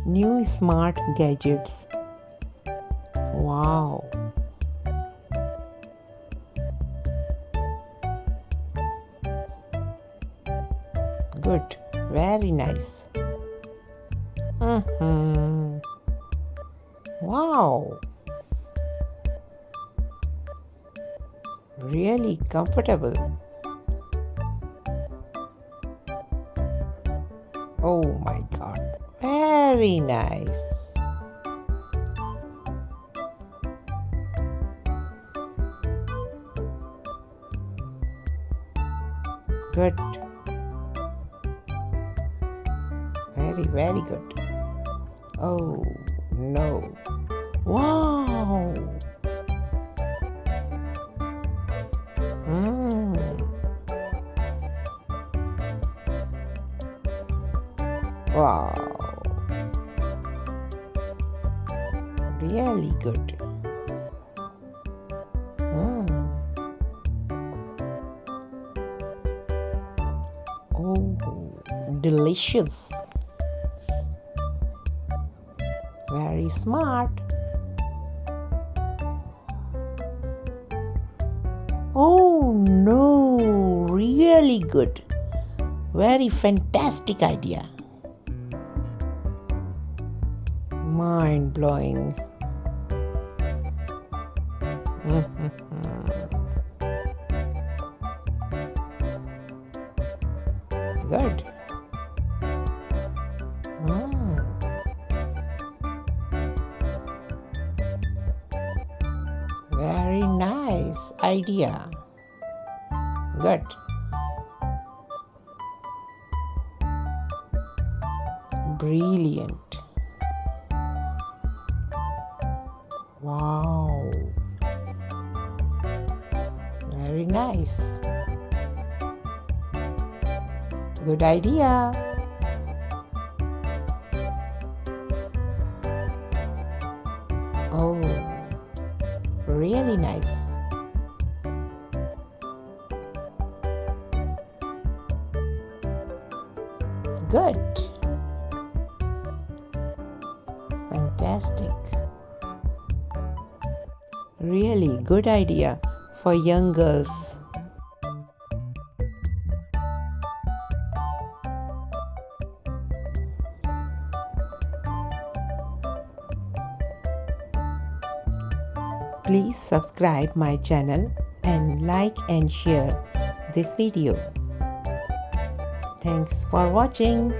New smart gadgets. Wow. Good. Very nice. Mhm. Wow. Really comfortable. Oh my god. Very nice. Good. Very, very good. Oh no. Wow. Mm. Wow. Really good. Mm. Oh, delicious. Very smart. Oh no, really good. Very fantastic idea. Mind blowing. Good. Mm. Very nice idea. Good. Brilliant. Wow. Very nice. Good idea. Oh, really nice. Good. Fantastic. Really good idea for young girls. Please subscribe my channel and like and share this video. Thanks for watching.